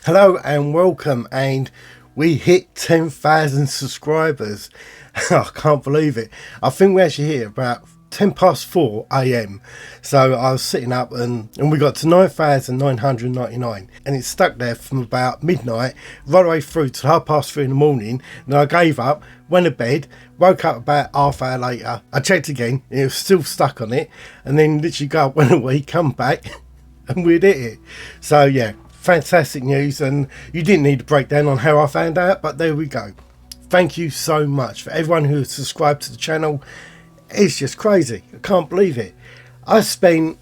Hello and welcome, and we hit 10,000 subscribers. I can't believe it. I think we actually hit about 10 past 4 a.m. So I was sitting up and we got to 9,999, and it stuck there from about midnight right the way through to 3:30 in the morning. And I gave up, went to bed, woke up about half hour later. I checked again and it was still stuck on it, and then literally go up, went away, come back and we'd hit it. So yeah, fantastic news, and you didn't need a breakdown on how I found out, but there we go. Thank you so much for everyone who has subscribed to the channel. It's just crazy. I can't believe it. I spent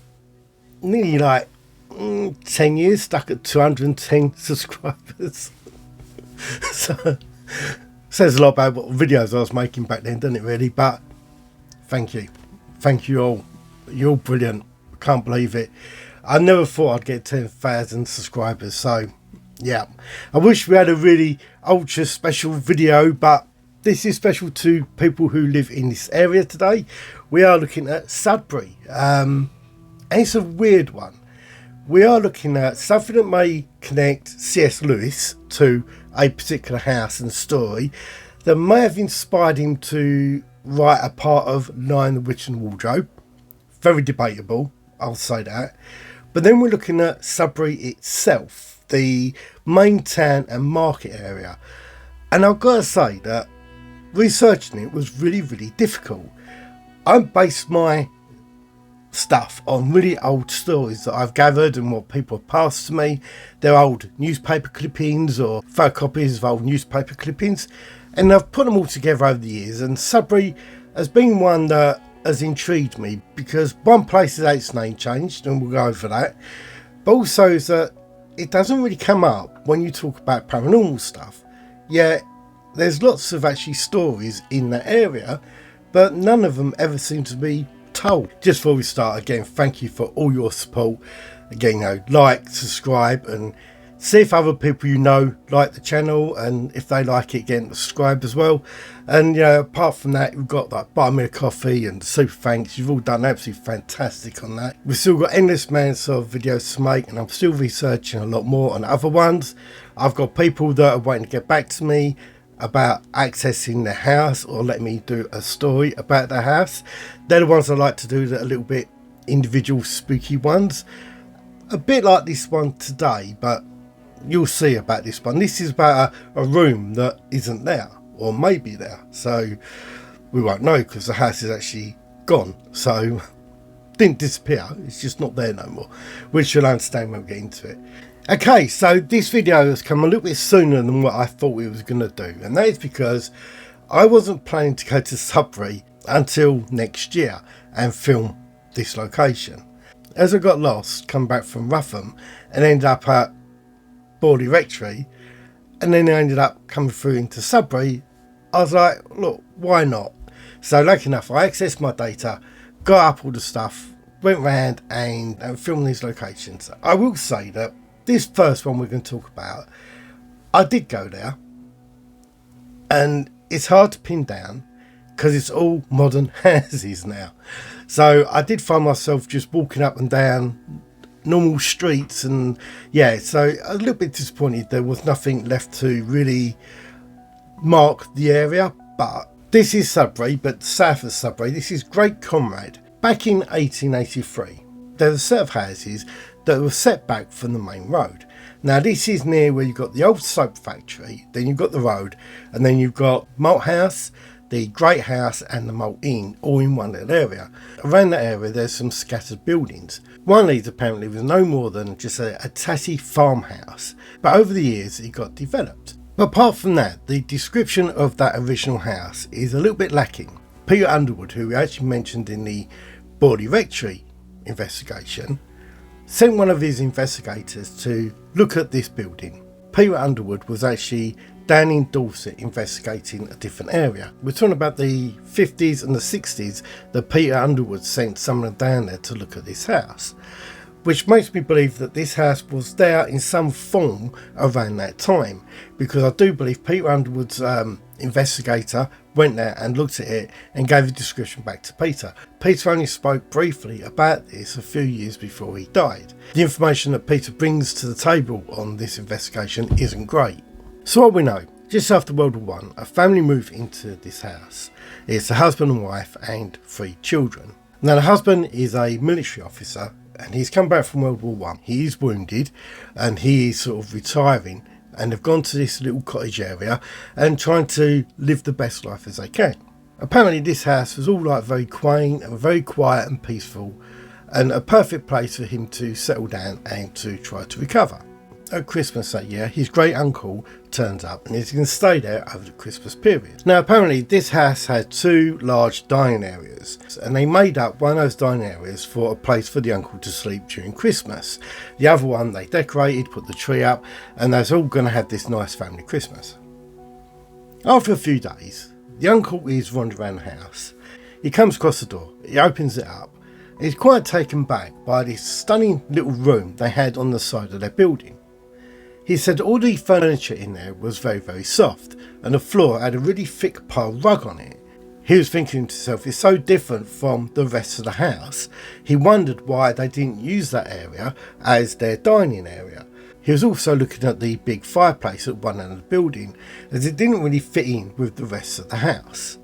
nearly 10 years stuck at 210 subscribers. So says a lot about what videos I was making back then, doesn't it really? But thank you all. You're all brilliant. I can't believe it. I never thought I'd get 10,000 subscribers, so yeah. I wish we had a really ultra special video, but this is special to people who live in this area today. We are looking at Sudbury, and it's a weird one. We are looking at something that may connect C.S. Lewis to a particular house and story that may have inspired him to write a part of Lion, the Witch and the Wardrobe. Very debatable, I'll say that. But then we're looking at Sudbury itself, the main town and market area. And I've got to say that researching it was really, really difficult. I based my stuff on really old stories that I've gathered and what people have passed to me. They're old newspaper clippings or photocopies of old newspaper clippings. And I've put them all together over the years. And Sudbury has been one that has intrigued me, because one place is its name changed, and we'll go over that, but also is that it doesn't really come up when you talk about paranormal stuff. Yet there's lots of actually stories in that area, but none of them ever seem to be told. Just before we start, again, thank you for all your support. Again, like, subscribe, and see if other people you know like the channel, and if they like it, again, subscribe as well. And apart from that, we've got like buy me a coffee and super thanks. You've all done absolutely fantastic on that. We've still got endless amounts of videos to make, and I'm still researching a lot more on other ones. I've got people that are waiting to get back to me about accessing the house or letting me do a story about the house. They're the ones I like to do, that are a little bit individual spooky ones, a bit like this one today, but you'll see about this one. This is about a room that isn't there, or maybe there, so we won't know because the house is actually gone. So didn't disappear, it's just not there no more, which you'll understand when we get into it. Okay, so this video has come a little bit sooner than what I thought we was going to do, and that is because I wasn't planning to go to Sudbury until next year and film this location. As I got lost, come back from Rougham and ended up at Borley Rectory, and then I ended up coming through into Sudbury, I was like, look, why not? So lucky enough, I accessed my data, got up all the stuff, went round and filmed these locations. I will say that this first one we're going to talk about, I did go there, and it's hard to pin down because it's all modern houses now. So I did find myself just walking up and down normal streets, and yeah, so a little bit disappointed there was nothing left to really mark the area. But this is Sudbury, but south of Sudbury, this is Great Conrad. Back in 1883, there was a set of houses that were set back from the main road. Now this is near where you've got the old soap factory, then you've got the road, and then you've got Malt House, the Great House and the Malt Inn, all in one little area. Around that area there's some scattered buildings. One of these apparently was no more than just a tatty farmhouse, but over the years it got developed. But apart from that, the description of that original house is a little bit lacking. Peter Underwood, who we actually mentioned in the Borley Rectory investigation, sent one of his investigators to look at this building. Peter Underwood was actually down in Dorset investigating a different area. We're talking about the 50s and the 60s that Peter Underwood sent someone down there to look at this house, which makes me believe that this house was there in some form around that time, because I do believe Peter Underwood's investigator went there and looked at it and gave a description back to Peter. Peter only spoke briefly about this a few years before he died. The information that Peter brings to the table on this investigation isn't great. So what we know, just after World War I, a family moved into this house. It's a husband and wife and 3 children. Now the husband is a military officer and he's come back from World War I. He is wounded and he is sort of retiring, and they've gone to this little cottage area and trying to live the best life as they can. Apparently this house was all like very quaint and very quiet and peaceful, and a perfect place for him to settle down and to try to recover. At Christmas that year, his great uncle turns up and he's going to stay there over the Christmas period. Now apparently this house had 2 large dining areas, and they made up one of those dining areas for a place for the uncle to sleep during Christmas. The other one they decorated, put the tree up, and they're all going to have this nice family Christmas. After a few days, the uncle is wandering around the house. He comes across the door, he opens it up. He's quite taken back by this stunning little room they had on the side of their building. He said all the furniture in there was very, very soft, and the floor had a really thick pile rug on it. He was thinking to himself, it's so different from the rest of the house. He wondered why they didn't use that area as their dining area. He was also looking at the big fireplace at one end of the building, as it didn't really fit in with the rest of the house.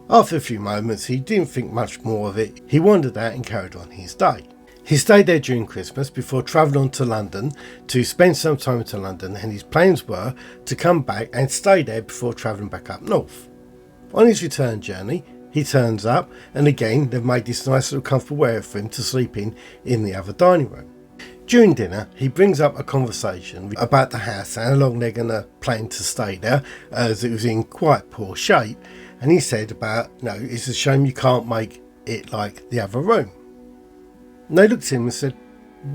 After a few moments, he didn't think much more of it. He wandered out and carried on his day. He stayed there during Christmas before travelling on to London to spend some time to London, and his plans were to come back and stay there before travelling back up north. On his return journey, he turns up, and again they've made this nice little comfortable area for him to sleep in the other dining room. During dinner, he brings up a conversation about the house and how long they're going to plan to stay there, as it was in quite poor shape, and he said about, it's a shame you can't make it like the other room. And they looked at him and said,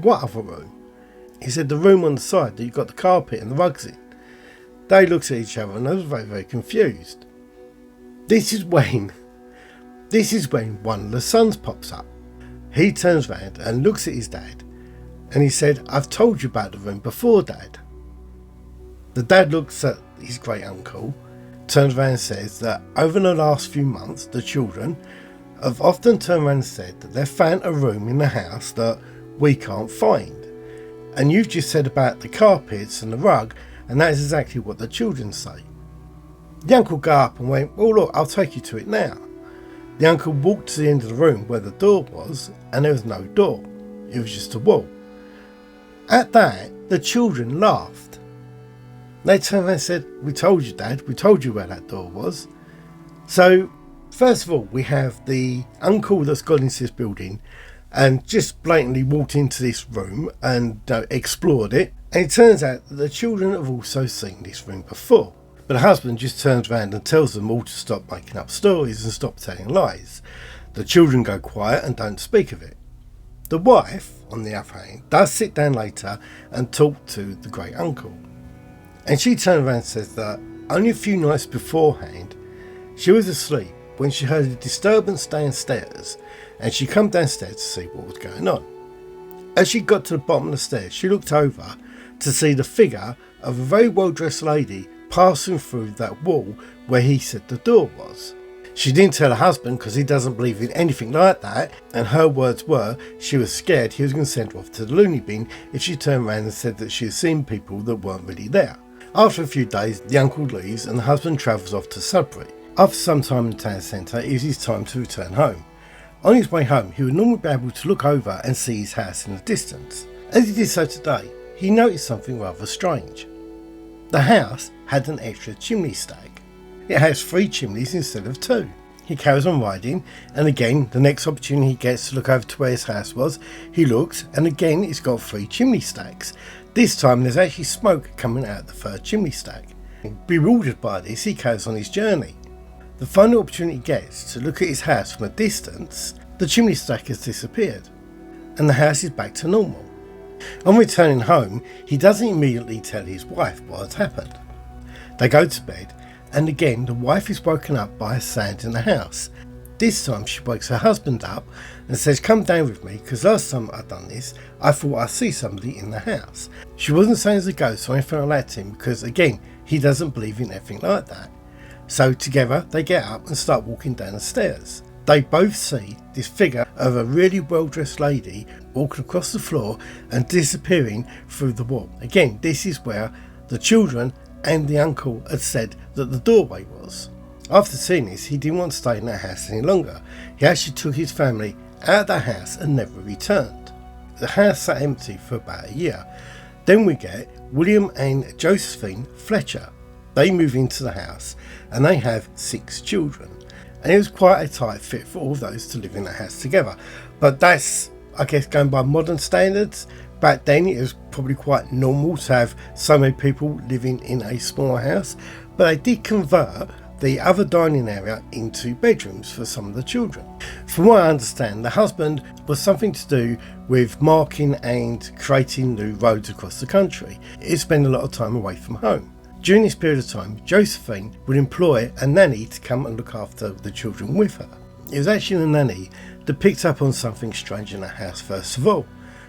what other room? He said, the room on the side that you've got the carpet and the rugs in. They looked at each other and they were very, very confused. This is when one of the sons pops up. He turns round and looks at his dad and he said, I've told you about the room before, Dad. The dad looks at his great uncle, turns around and says that over the last few months, the children have often turned around and said that they found a room in the house that we can't find. And you've just said about the carpets and the rug, and that is exactly what the children say. The uncle got up and went, well look, I'll take you to it now. The uncle walked to the end of the room where the door was, and there was no door. It was just a wall. At that, the children laughed. They turned around and said, we told you, Dad, we told you where that door was. So first of all, we have the uncle that's got into this building and just blatantly walked into this room and explored it. And it turns out that the children have also seen this room before. But the husband just turns around and tells them all to stop making up stories and stop telling lies. The children go quiet and don't speak of it. The wife, on the other hand, does sit down later and talk to the great uncle. And she turns around and says that only a few nights beforehand, she was asleep when she heard a disturbance downstairs, and she come downstairs to see what was going on. As she got to the bottom of the stairs, she looked over to see the figure of a very well-dressed lady passing through that wall where he said the door was. She didn't tell her husband because he doesn't believe in anything like that, and her words were she was scared he was going to send her off to the loony bin if she turned around and said that she had seen people that weren't really there. After a few days, the uncle leaves and the husband travels off to Sudbury. After some time in the town centre, it is his time to return home. On his way home, he would normally be able to look over and see his house in the distance. As he did so today, he noticed something rather strange. The house had an extra chimney stack. It has 3 chimneys instead of 2. He carries on riding, and again, the next opportunity he gets to look over to where his house was, he looks, and again it's got 3 chimney stacks. This time there's actually smoke coming out of the 3rd chimney stack. Bewildered by this, he carries on his journey. The final opportunity he gets to look at his house from a distance, the chimney stack has disappeared, and the house is back to normal. On returning home, he doesn't immediately tell his wife what has happened. They go to bed, and again the wife is woken up by a sound in the house. This time she wakes her husband up and says, come down with me, because last time I'd done this, I thought I'd see somebody in the house. She wasn't saying as a ghost or anything like that to him, because again, he doesn't believe in anything like that. So together they get up and start walking down the stairs. They both see this figure of a really well-dressed lady walking across the floor and disappearing through the wall. Again, this is where the children and the uncle had said that the doorway was. After seeing this, he didn't want to stay in that house any longer. He actually took his family out of the house and never returned. The house sat empty for about a year. Then we get William and Josephine Fletcher. They move into the house and they have 6 children. And it was quite a tight fit for all those to live in the house together. But that's, I guess, going by modern standards. Back then it was probably quite normal to have so many people living in a small house. But they did convert the other dining area into bedrooms for some of the children. From what I understand, the husband was something to do with marking and creating new roads across the country. He spent a lot of time away from home. During this period of time, Josephine would employ a nanny to come and look after the children with her. It was actually the nanny that picked up on something strange in the house first of all.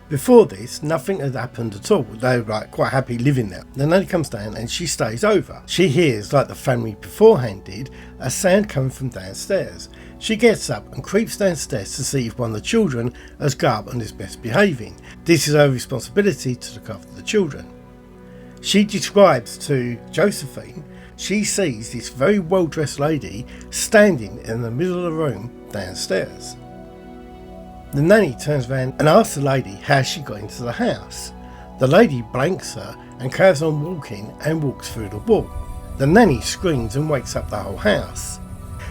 Before this, nothing had happened at all. They were quite happy living there. The nanny comes down and she stays over. She hears, like the family beforehand did, a sound coming from downstairs. She gets up and creeps downstairs to see if one of the children has got up and is best behaving. This is her responsibility to look after the children. She describes to Josephine, she sees this very well-dressed lady standing in the middle of the room downstairs. The nanny turns around and asks the lady how she got into the house. The lady blanks her and carries on walking and walks through the wall. The nanny screams and wakes up the whole house.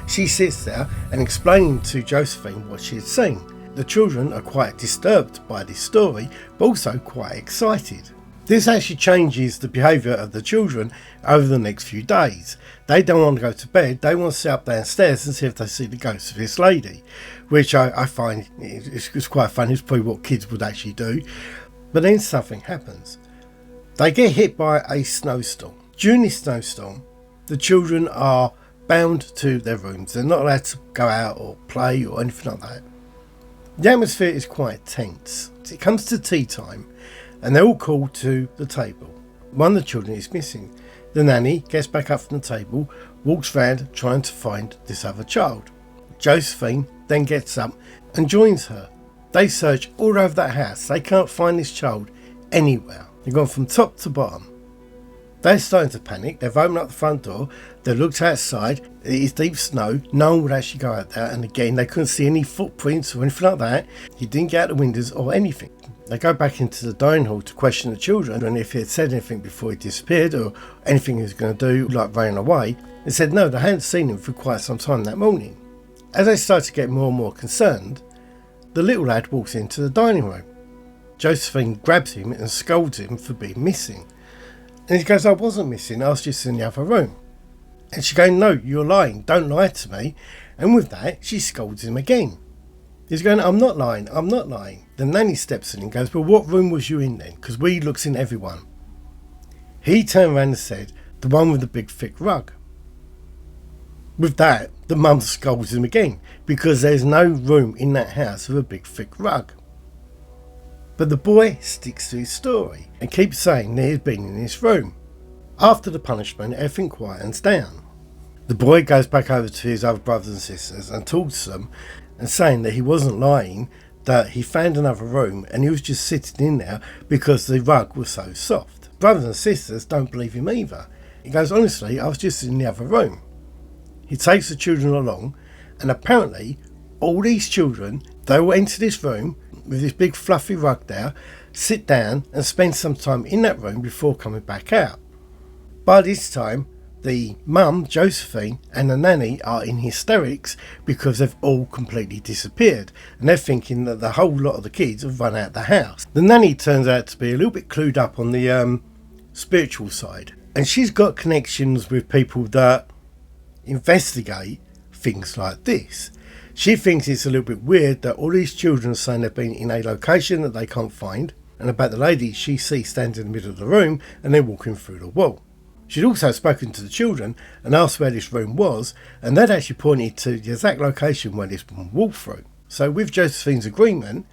She sits there and explaining to Josephine what she had seen. The children are quite disturbed by this story, but also quite excited. This actually changes the behaviour of the children over the next few days. They don't want to go to bed, they want to sit up downstairs and see if they see the ghost of this lady, which I find it's quite funny. It's probably what kids would actually do. But then something happens. They get hit by a snowstorm. During this snowstorm, the children are bound to their rooms. They're not allowed to go out or play or anything like that. The atmosphere is quite tense. It comes to tea time and they're all called to the table. One of the children is missing. The nanny gets back up from the table, walks round trying to find this other child. Josephine then gets up and joins her. They search all over that house. They can't find this child anywhere. They've gone from top to bottom. They're starting to panic. They've opened up the front door. They've looked outside. It is deep snow. No one would actually go out there. And again, they couldn't see any footprints or anything like that. He didn't get out the windows or anything. They go back into the dining hall to question the children and if he had said anything before he disappeared or anything he was going to do, like running away. They said no, they hadn't seen him for quite some time that morning. As they start to get more and more concerned, the little lad walks into the dining room. Josephine grabs him and scolds him for being missing. And he goes, I wasn't missing, I was just in the other room. And she goes, no, you're lying, don't lie to me. And with that, she scolds him again. He's going, I'm not lying, I'm not lying. The nanny steps in and goes, well, what room was you in then? Because we looks in everyone. He turned around and said, the one with the big thick rug. With that, the mum scolds him again, because there's no room in that house with a big thick rug. But the boy sticks to his story and keeps saying that he's been in this room. After the punishment, everything quietens down. The boy goes back over to his other brothers and sisters and talks to them and saying that he wasn't lying, that he found another room and he was just sitting in there because the rug was so soft. Brothers and sisters don't believe him either. He goes, honestly, I was just in the other room. He takes the children along and apparently all these children, they will enter this room with this big fluffy rug there, sit down and spend some time in that room before coming back out. By this time, the mum, Josephine, and the nanny are in hysterics because they've all completely disappeared and they're thinking that the whole lot of the kids have run out the house. The nanny turns out to be a little bit clued up on the spiritual side, and she's got connections with people that investigate things like this. She thinks it's a little bit weird that all these children are saying they've been in a location that they can't find, and about the lady she sees standing in the middle of the room and then walking through the wall. She'd also spoken to the children and asked where this room was, and they'd actually pointed to the exact location where this woman walked through. So with Josephine's agreement,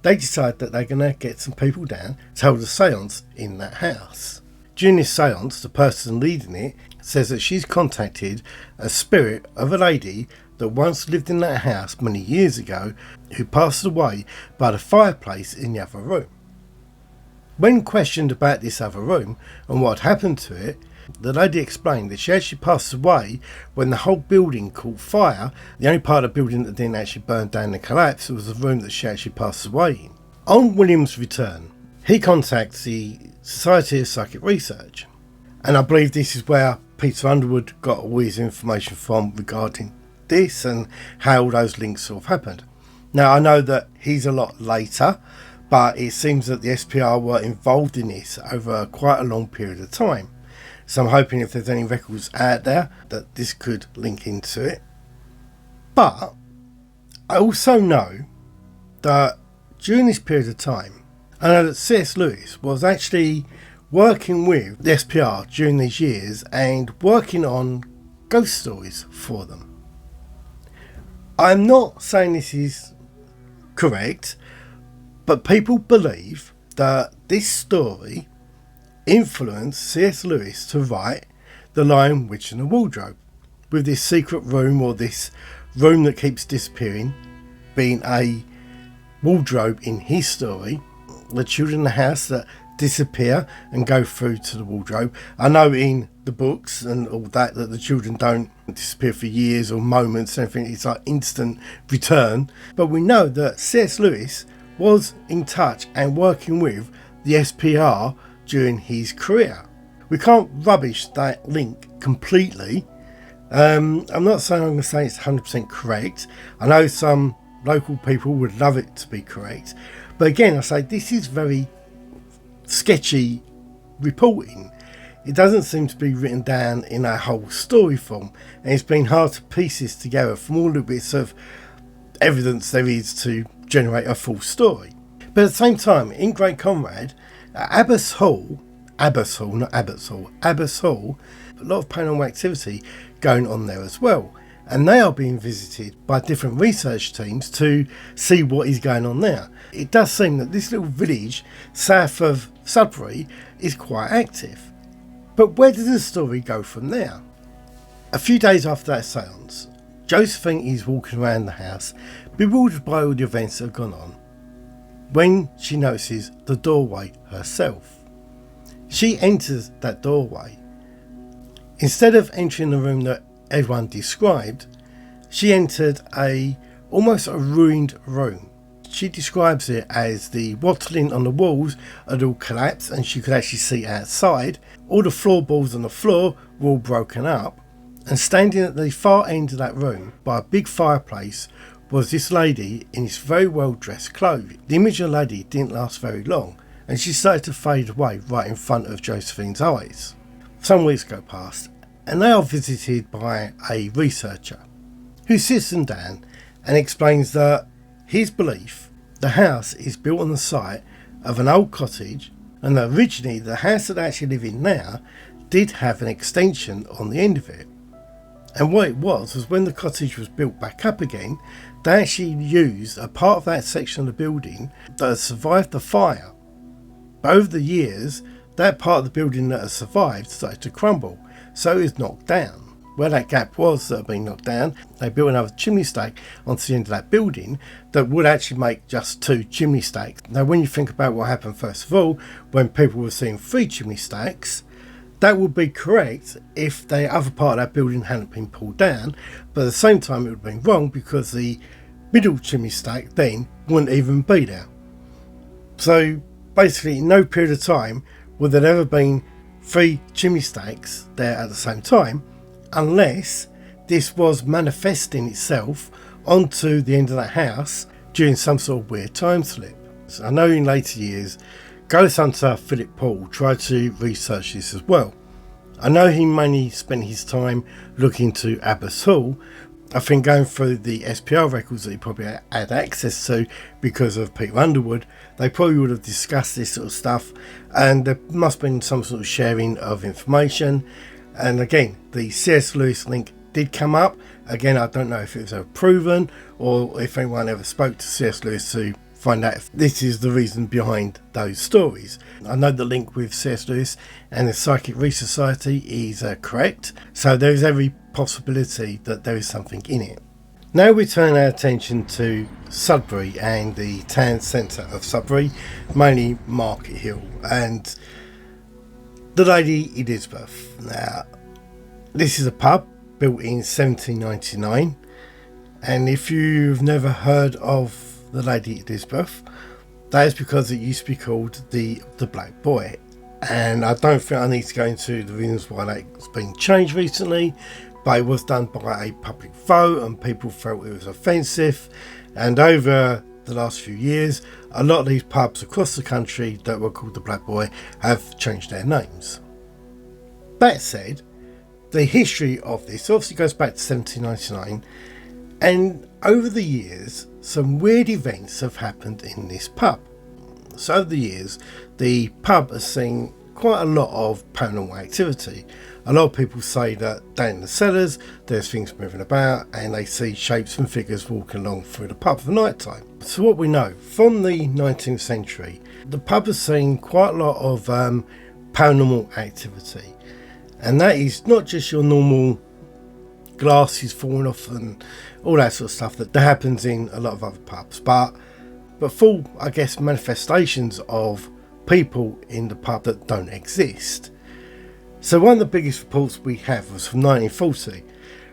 they decide that they're going to get some people down to hold a seance in that house. During this seance, the person leading it says that she's contacted a spirit of a lady that once lived in that house many years ago, who passed away by the fireplace in the other room. When questioned about this other room and what had happened to it, the lady explained that she actually passed away when the whole building caught fire. The only part of the building that didn't actually burn down and collapse was the room that she actually passed away in. On William's return, he contacts the Society of Psychic Research, and I believe this is where Peter Underwood got all his information from regarding this and how all those links sort of happened. Now, I know that he's a lot later, but it seems that the SPR were involved in this over quite a long period of time. So I'm hoping if there's any records out there that this could link into it. But I also know that during this period of time, I know that C.S. Lewis was actually working with the SPR during these years and working on ghost stories for them. I'm not saying this is correct, but people believe that this story influenced C.S. Lewis to write The Lion, Witch and the Wardrobe, with this secret room, or this room that keeps disappearing, being a wardrobe in his story. The children in the house that disappear and go through to the wardrobe. I know in the books and all that the children don't disappear for years or moments, anything. It's like instant return. But we know that C.S. Lewis was in touch and working with the SPR during his career. We can't rubbish that link completely. I'm not saying I'm going to say it's 100% correct. I know some local people would love it to be correct, but again, I say this is very sketchy reporting. It doesn't seem to be written down in a whole story form, and it's been hard to piece this together from all the bits of evidence there is to generate a full story. But at the same time, in Great Conrad, Abbas Hall, a lot of paranormal activity going on there as well, and they are being visited by different research teams to see what is going on there. It does seem that this little village south of Sudbury is quite active. But where does the story go from there? A few days after that seance, Josephine is walking around the house, bewildered by all the events that have gone on, when she notices the doorway herself. She enters that doorway. Instead of entering the room that everyone described, she entered almost a ruined room. She describes it as the wattling on the walls had all collapsed, and she could actually see outside. All the floorboards on the floor were all broken up, and standing at the far end of that room by a big fireplace was this lady in this very well dressed clothes. The image of the lady didn't last very long, and she started to fade away right in front of Josephine's eyes. Some weeks go past, and they are visited by a researcher who sits them down and explains that his belief, the house is built on the site of an old cottage, and that originally the house that they actually live in now did have an extension on the end of it. And what it was when the cottage was built back up again, they actually used a part of that section of the building that had survived the fire. But over the years, that part of the building that had survived started to crumble, so it was knocked down. Where that gap was that had been knocked down, they built another chimney stack onto the end of that building that would actually make just 2 chimney stacks. Now, when you think about what happened first of all, when people were seeing 3 chimney stacks, that would be correct if the other part of that building hadn't been pulled down, but at the same time it would have been wrong because the middle chimney stack then wouldn't even be there. So basically, in no period of time would there ever been 3 chimney stacks there at the same time, unless this was manifesting itself onto the end of that house during some sort of weird time slip. So I know in later years, ghost hunter Philip Paul tried to research this as well. I know he mainly spent his time looking to Abbas Hall. I think going through the SPR records that he probably had access to because of Peter Underwood, they probably would have discussed this sort of stuff, and there must have been some sort of sharing of information. And again, the C.S. Lewis link did come up. Again, I don't know if it was ever proven or if anyone ever spoke to C.S. Lewis to find out if this is the reason behind those stories. I know the link with C.S. Lewis and the Psychic Research Society is correct, so there is every possibility that there is something in it. Now we turn our attention to Sudbury and the town centre of Sudbury, mainly Market Hill, and the Lady Elizabeth. Now, this is a pub built in 1799, and if you've never heard of the Lady Elizabeth, that is because it used to be called the Black Boy, and I don't think I need to go into the reasons why that's been changed recently, but it was done by a public vote and people felt it was offensive, and over the last few years a lot of these pubs across the country that were called the Black Boy have changed their names. That said, the history of this obviously goes back to 1799, and over the years some weird events have happened in this pub. So over the years the pub has seen quite a lot of paranormal activity. A lot of people say that down in the cellars there's things moving about and they see shapes and figures walking along through the pub for night time. So what we know from the 19th century, the pub has seen quite a lot of paranormal activity, and that is not just your normal glasses falling off and all that sort of stuff that happens in a lot of other pubs, but full, I guess, manifestations of people in the pub that don't exist. So one of the biggest reports we have was from 1940,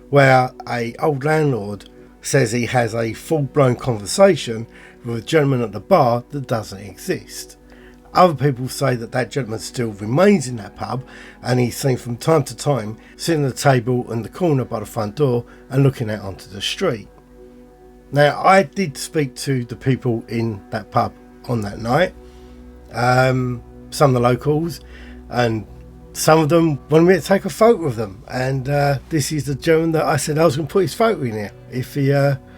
where a old landlord says he has a full-blown conversation with a gentleman at the bar that doesn't exist. Other people say that that gentleman still remains in that pub and he's seen from time to time sitting at the table in the corner by the front door and looking out onto the street. Now, I did speak to the people in that pub on that night, some of the locals, and some of them wanted me to take a photo of them, and this is the gentleman that I said I was going to put his photo in here if he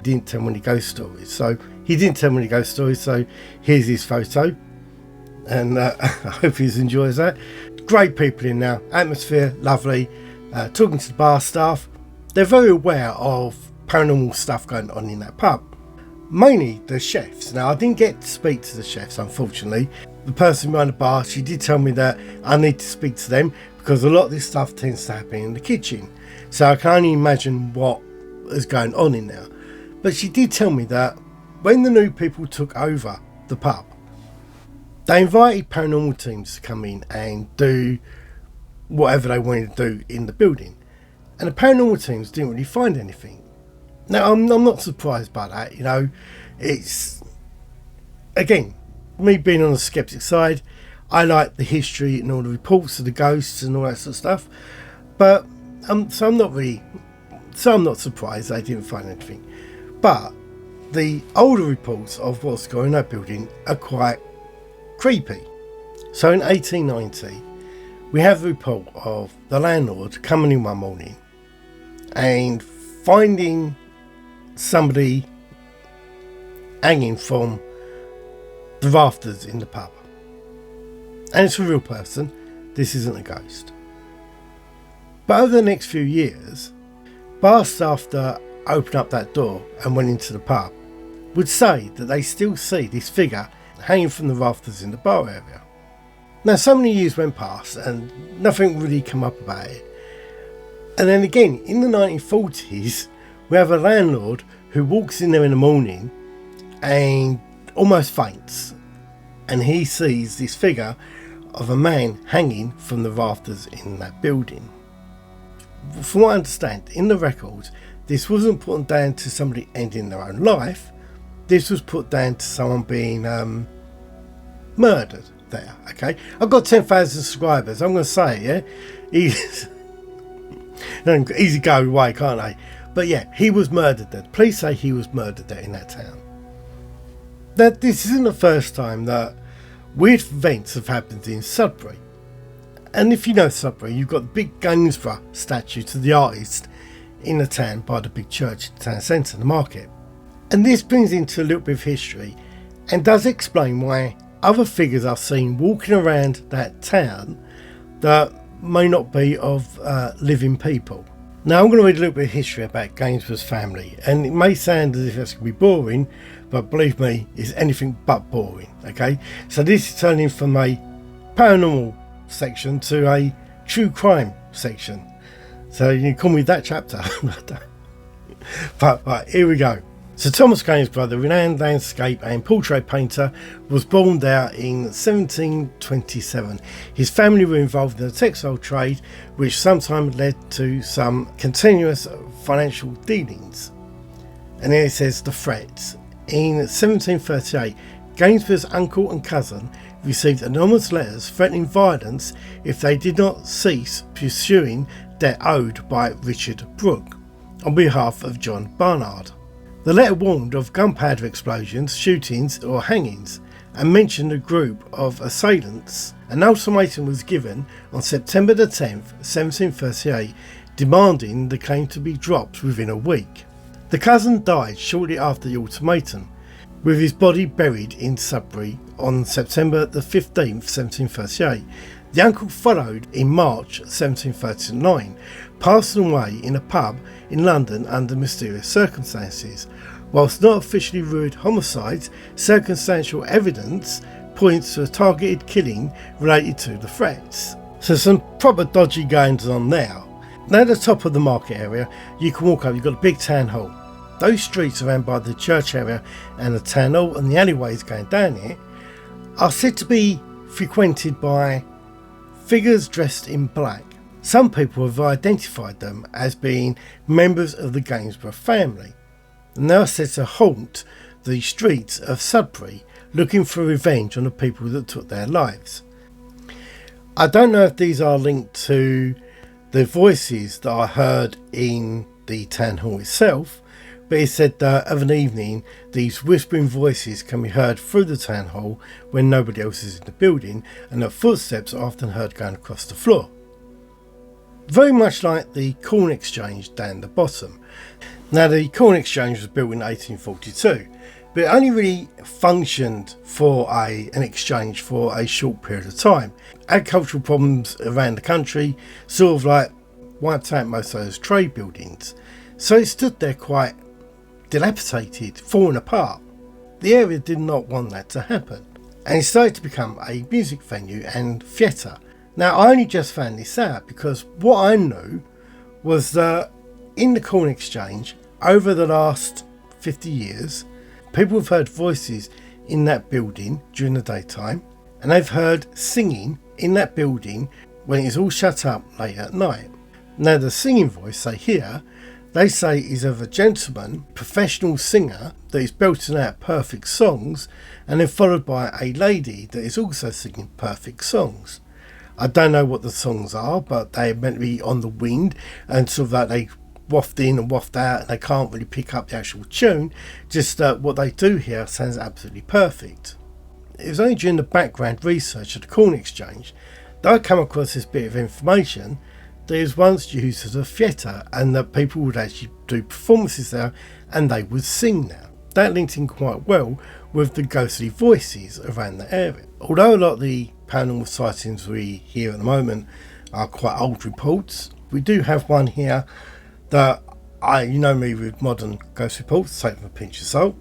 didn't tell me any ghost stories. So he didn't tell me any ghost stories, so here's his photo, and I hope he enjoys that. Great people in there, atmosphere lovely, talking to the bar staff. They're very aware of paranormal stuff going on in that pub, mainly the chefs. Now, I didn't get to speak to the chefs, unfortunately. The person behind the bar, she did tell me that I need to speak to them because a lot of this stuff tends to happen in the kitchen, so I can only imagine what is going on in there. But she did tell me that when the new people took over the pub, they invited paranormal teams to come in and do whatever they wanted to do in the building, and the paranormal teams didn't really find anything. Now, I'm not surprised by that. You know, it's, again, me being on the skeptic side, I like the history and all the reports of the ghosts and all that sort of stuff, but I'm not surprised they didn't find anything. But the older reports of what's going on in that building are quite creepy. So in 1890 we have the report of the landlord coming in one morning and finding somebody hanging from the rafters in the pub, and it's a real person. This isn't a ghost. But over the next few years, bar staff that opened up that door and went into the pub would say that they still see this figure hanging from the rafters in the bar area. Now, so many years went past and nothing really came up about it, and then again in the 1940s we have a landlord who walks in there in the morning and almost faints, and he sees this figure of a man hanging from the rafters in that building. From what I understand, in the records, this wasn't put down to somebody ending their own life. This was put down to someone being murdered there. Okay, I've got 10,000 subscribers. I'm going to say it, yeah. Easy go away, can't I? But yeah, he was murdered there. Police say he was murdered there in that town. That this isn't the first time that weird events have happened in Sudbury. And if you know Sudbury, you've got the big Gainsborough statue to the artist in the town by the big church, the town centre, the market. And this brings into a little bit of history and does explain why other figures are seen walking around that town that may not be of living people. Now, I'm going to read a little bit of history about Gainsborough's family, and it may sound as if that's going to be boring, but believe me, it's anything but boring. Okay, so this is turning from a paranormal section to a true crime section, so you can call me that chapter. But right, here we go. So Thomas Gainsborough, the renowned landscape and portrait painter, was born there in 1727. His family were involved in the textile trade, which sometimes led to some continuous financial dealings. And here it says the threats. In 1738, Gainsborough's uncle and cousin received anonymous letters threatening violence if they did not cease pursuing debt owed by Richard Brooke on behalf of John Barnard. The letter warned of gunpowder explosions, shootings or hangings, and mentioned a group of assailants. An ultimatum was given on September the 10th, 1738, demanding the claim to be dropped within a week. The cousin died shortly after the ultimatum, with his body buried in Sudbury on September the 15th, 1738. The uncle followed in March 1739, passing away in a pub in London under mysterious circumstances. Whilst not officially ruled homicides, circumstantial evidence points to a targeted killing related to the threats. So some proper dodgy goings on there. Now at the top of the market area, you can walk up, you've got a big town hall. Those streets around by the church area and the town hall and the alleyways going down it are said to be frequented by figures dressed in black. Some people have identified them as being members of the Gainsborough family, and they are said to haunt the streets of Sudbury looking for revenge on the people that took their lives. I don't know if these are linked to the voices that I heard in the town hall itself, but it said that of an evening these whispering voices can be heard through the town hall when nobody else is in the building, and that footsteps are often heard going across the floor. Very much like the Corn Exchange down the bottom. Now the Corn Exchange was built in 1842, but it only really functioned for an exchange for a short period of time. Agricultural problems around the country sort of like wiped out most of those trade buildings, so it stood there quite dilapidated, falling apart. The area did not want that to happen, and it started to become a music venue and theatre. Now I only just found this out because what I knew was that in the Corn Exchange over the last 50 years, people have heard voices in that building during the daytime, and they've heard singing in that building when it's all shut up late at night. Now the singing voice they hear, they say is of a gentleman, professional singer that is belting out perfect songs, and then followed by a lady that is also singing perfect songs. I don't know what the songs are, but they're meant to be on the wind and sort of like they waft in and waft out, and they can't really pick up the actual tune. Just what they do here sounds absolutely perfect. It was only during the background research of the Corn Exchange that I come across this bit of information that it was once used as a theatre, and that people would actually do performances there and they would sing there. That linked in quite well with the ghostly voices around the area. Although a lot of the paranormal sightings we hear at the moment are quite old reports, we do have one here that you know me with modern ghost reports, take them with a pinch of salt.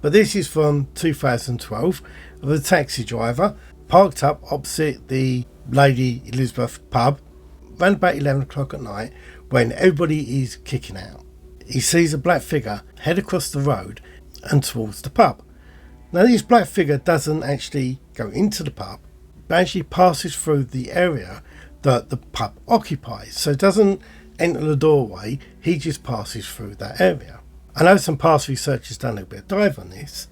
But this is from 2012 of a taxi driver parked up opposite the Lady Elizabeth pub around about 11 o'clock at night when everybody is kicking out. He sees a black figure head across the road and towards the pub. Now this black figure doesn't actually go into the pub, but actually passes through the area that the pub occupies. So it doesn't enter the doorway, he just passes through that area. I know some past researchers done a little bit of dive on this,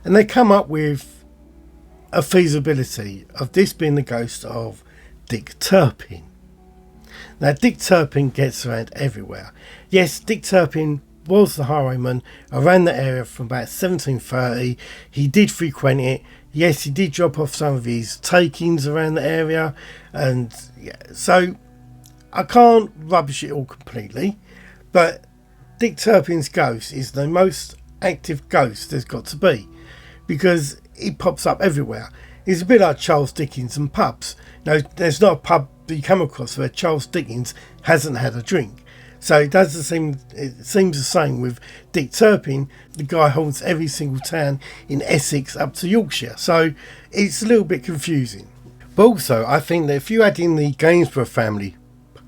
and they come up with a feasibility of this being the ghost of Dick Turpin. Now Dick Turpin gets around everywhere. Yes, Dick Turpin was the highwayman around the area from about 1730. He did frequent it. Yes, he did drop off some of his takings around the area, and yeah, so I can't rubbish it all completely, but Dick Turpin's ghost is the most active ghost there's got to be, because he pops up everywhere. He's a bit like Charles Dickens and pubs. Now, there's not a pub that you come across where Charles Dickens hasn't had a drink. So it doesn't seem, it seems the same with Dick Turpin. The guy haunts every single town in Essex up to Yorkshire, so it's a little bit confusing. But also I think that if you add in the Gainsborough family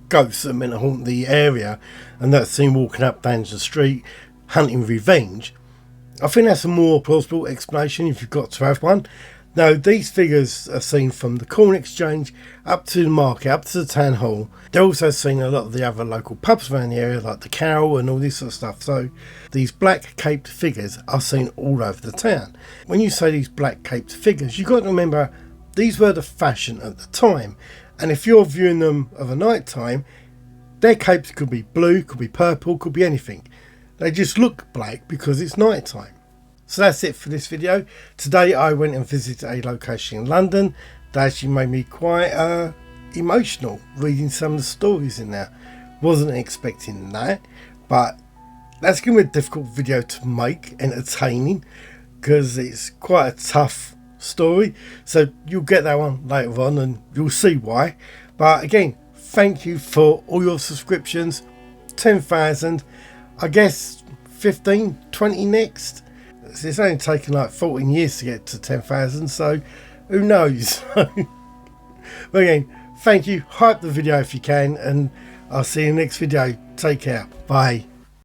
ghosts that meant to haunt the area, and that's seen walking up down the street hunting revenge, I think that's a more plausible explanation if you've got to have one. Now, these figures are seen from the Corn Exchange up to the market, up to the town hall. They're also seen a lot of the other local pubs around the area, like the Carol and all this sort of stuff. So these black caped figures are seen all over the town. When you say these black caped figures, you've got to remember these were the fashion at the time. And if you're viewing them of a night time, their capes could be blue, could be purple, could be anything. They just look black because it's night time. So that's it for this video. Today I went and visited a location in London that actually made me quite emotional reading some of the stories in there. Wasn't expecting that, but that's going to be a difficult video to make entertaining because it's quite a tough story. So you'll get that one later on and you'll see why. But again, thank you for all your subscriptions. 10,000, I guess 15, 20 next. It's only taken like 14 years to get to 10,000, so who knows. But again, thank you, hype the video if you can, and I'll see you in the next video. Take care, bye.